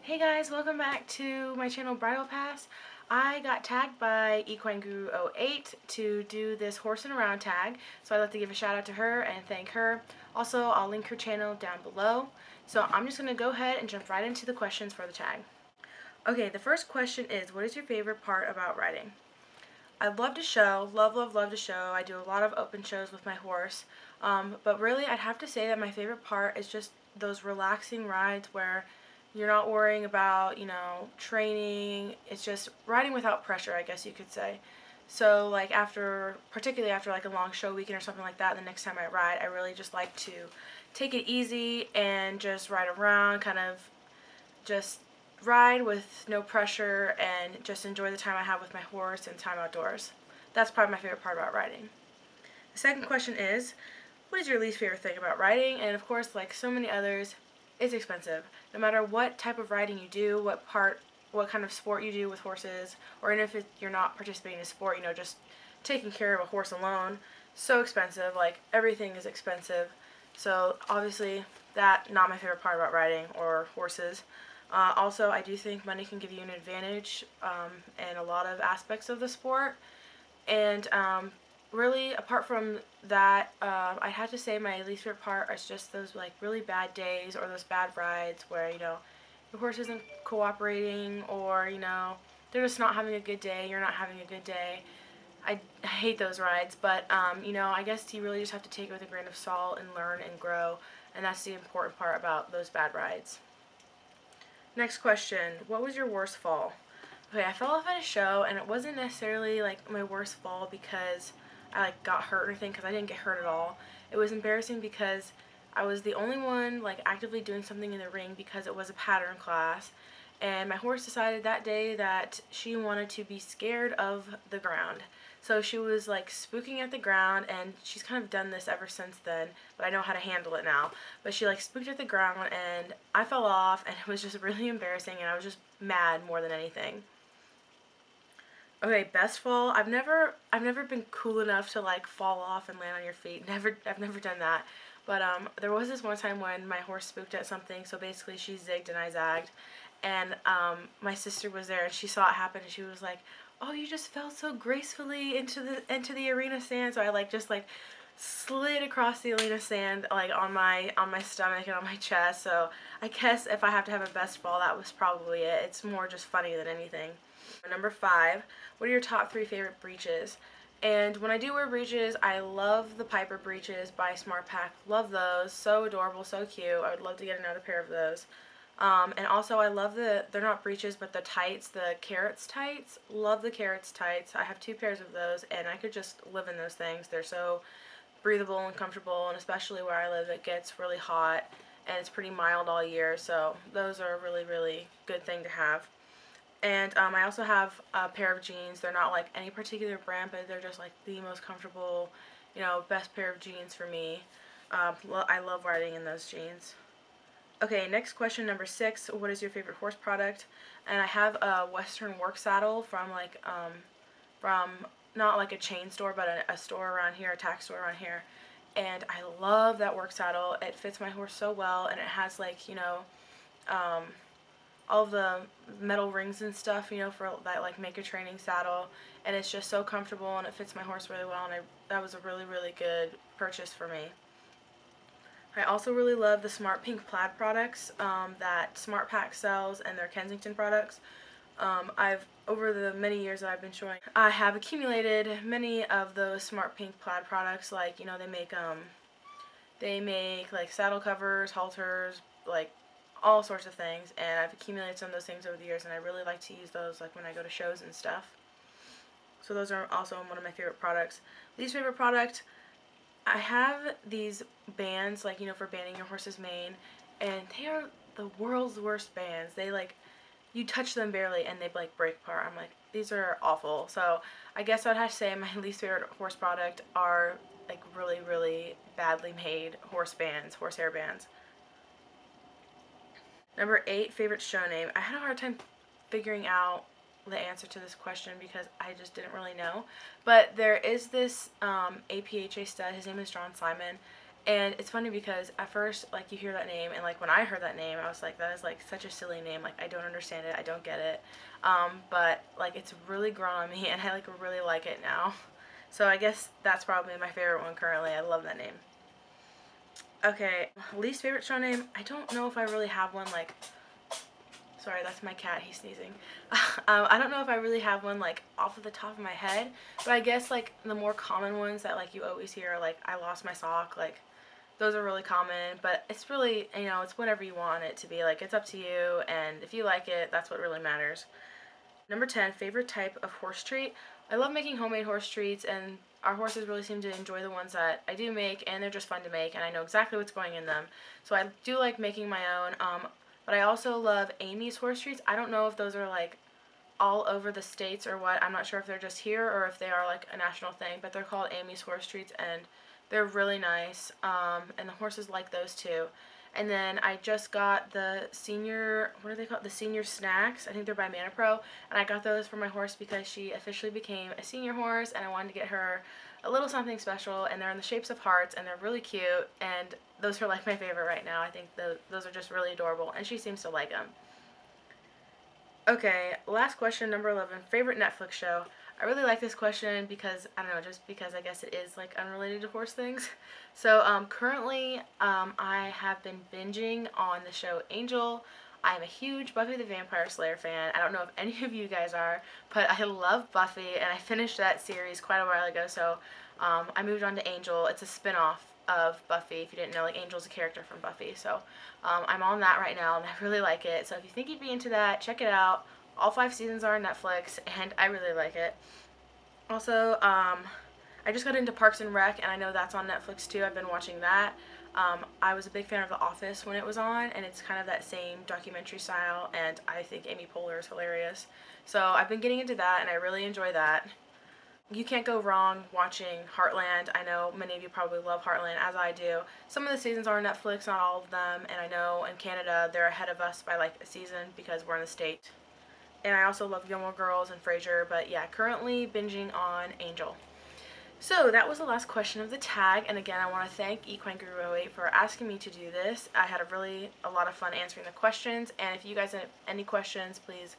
Hey guys, welcome back to my channel Bridal Pass. I got tagged by Equine Guru 08 to do this Horsin Around tag, so I'd like to give a shout out to her and thank her. Also, I'll link her channel down below. So I'm just going to go ahead and jump right into the questions for the tag. Okay, the first question is, what is your favorite part about riding? I love to show, love to show. I do a lot of open shows with my horse, but really I'd have to say that my favorite part is just those relaxing rides where you're not worrying about, training. It's just riding without pressure, I guess you could say. So like particularly after like a long show weekend or something like that, the next time I ride, I really just like to take it easy and just ride around, kind of just ride with no pressure and just enjoy the time I have with my horse and time outdoors. That's probably my favorite part about riding. The second question is, what is your least favorite thing about riding? And of course, like so many others, it's expensive. No matter what type of riding you do, what kind of sport you do with horses, or even if you're not participating in a sport, just taking care of a horse alone, so expensive. Like everything is expensive. So obviously, that not my favorite part about riding or horses. Also, I do think money can give you an advantage in a lot of aspects of the sport. And really, apart from that, I had to say my least favorite part is just those like really bad days or those bad rides where your horse isn't cooperating, or they're just not having a good day. You're not having a good day. I hate those rides, but I guess you really just have to take it with a grain of salt and learn and grow, and that's the important part about those bad rides. Next question, what was your worst fall? Okay, I fell off at a show, and it wasn't necessarily like my worst fall because I like got hurt or anything, because I didn't get hurt at all. It was embarrassing because I was the only one like actively doing something in the ring because it was a pattern class, and my horse decided that day that she wanted to be scared of the ground. So she was like spooking at the ground, and she's kind of done this ever since then, but I know how to handle it now. But she like spooked at the ground, and I fell off, and it was just really embarrassing, and I was just mad more than anything. Okay, best fall. I've never been cool enough to like fall off and land on your feet. I've never done that. But there was this one time when my horse spooked at something. So basically, she zigged and I zagged, and my sister was there and she saw it happen and she was like, "Oh, you just fell so gracefully into the arena sand." So I like just like slid across the arena sand like on my stomach and on my chest. So I guess if I have to have a best fall, that was probably it. It's more just funny than anything. Number 5, what are your top 3 favorite breeches? And when I do wear breeches, I love the Piper breeches by SmartPack. Love those. So adorable, so cute. I would love to get another pair of those. And also I love they're not breeches, but the tights, the Carrots tights. Love the Carrots tights. I have 2 pairs of those, and I could just live in those things. They're so breathable and comfortable, and especially where I live, it gets really hot, and it's pretty mild all year, so those are a really, really good thing to have. And I also have a pair of jeans. They're not like any particular brand, but they're just like the most comfortable, best pair of jeans for me. I love riding in those jeans. Okay, next question, number 6. What is your favorite horse product? And I have a Western work saddle from not like a chain store, but a store around here, a tack store around here. And I love that work saddle. It fits my horse so well, and it has like, um, all of the metal rings and stuff, for that like make a training saddle, and it's just so comfortable and it fits my horse really well, and that was a really, really good purchase for me. I also really love the Smart Pink plaid products that Smart Pack sells, and their Kensington products. Over the many years that I've been showing, I have accumulated many of those Smart Pink plaid products. Like, they make like saddle covers, halters, like all sorts of things, and I've accumulated some of those things over the years, and I really like to use those like when I go to shows and stuff. So those are also one of my favorite products. Least favorite product, I have these bands, like, for banding your horse's mane, and they are the world's worst bands. They like, you touch them barely and they like break apart. I'm like, these are awful. So I guess I'd have to say my least favorite horse product are like really, really badly made horsehair bands. Number 8, favorite show name. I had a hard time figuring out the answer to this question because I just didn't really know. But there is this APHA stud. His name is John Simon, And it's funny because at first, like, you hear that name, and like when I heard that name, I was like, that is like such a silly name. Like, I don't understand it. I don't get it. But like it's really grown on me, and I like really like it now. So I guess that's probably my favorite one currently. I love that name. Okay, least favorite show name. I don't know if I really have one. Like, sorry, that's my cat. He's sneezing. I don't know if I really have one like off of the top of my head, but I guess like the more common ones that like you always hear are like I lost my sock. Like those are really common, but it's really, you know, it's whatever you want it to be. Like, it's up to you, and if you like it, that's what really matters. Number 10, favorite type of horse treat. I love making homemade horse treats, and our horses really seem to enjoy the ones that I do make, and they're just fun to make, and I know exactly what's going in them. So I do like making my own, but I also love Amy's horse treats. I don't know if those are like all over the states or what. I'm not sure if they're just here or if they are like a national thing, but they're called Amy's horse treats, and they're really nice, and the horses like those too. And then I just got the senior, what are they called? The senior snacks. I think they're by ManaPro. And I got those for my horse because she officially became a senior horse, and I wanted to get her a little something special. And they're in the shapes of hearts, and they're really cute. And those are like my favorite right now. I think those are just really adorable, and she seems to like them. Okay, last question, number 11. Favorite Netflix show? I really like this question because, I don't know, just because I guess it is like unrelated to horse things. So currently I have been binging on the show Angel. I'm a huge Buffy the Vampire Slayer fan. I don't know if any of you guys are, but I love Buffy, and I finished that series quite a while ago, so I moved on to Angel. It's a spin-off of Buffy. If you didn't know, like, Angel's a character from Buffy, so I'm on that right now, and I really like it. So if you think you'd be into that, check it out. All 5 seasons are on Netflix, and I really like it. Also, I just got into Parks and Rec, and I know that's on Netflix too. I've been watching that. I was a big fan of The Office when it was on, and it's kind of that same documentary style, and I think Amy Poehler is hilarious. So I've been getting into that, and I really enjoy that. You can't go wrong watching Heartland. I know many of you probably love Heartland, as I do. Some of the seasons are on Netflix, not all of them, and I know in Canada they're ahead of us by like a season because we're in the States. And I also love Gilmore Girls and Frasier, but yeah, currently binging on Angel. So that was the last question of the tag, and again, I want to thank Equine Guru 08 for asking me to do this. I had a lot of fun answering the questions, and if you guys have any questions, please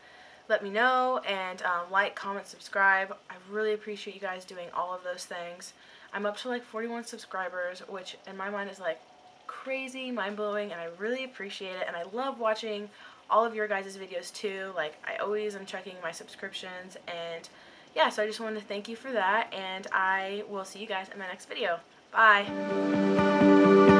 let me know, and like, comment, subscribe. I really appreciate you guys doing all of those things. I'm up to like 41 subscribers, which in my mind is like crazy, mind-blowing, and I really appreciate it, and I love watching all of your guys' videos too. Like, I always am checking my subscriptions, and yeah, so I just wanted to thank you for that, and I will see you guys in my next video. Bye!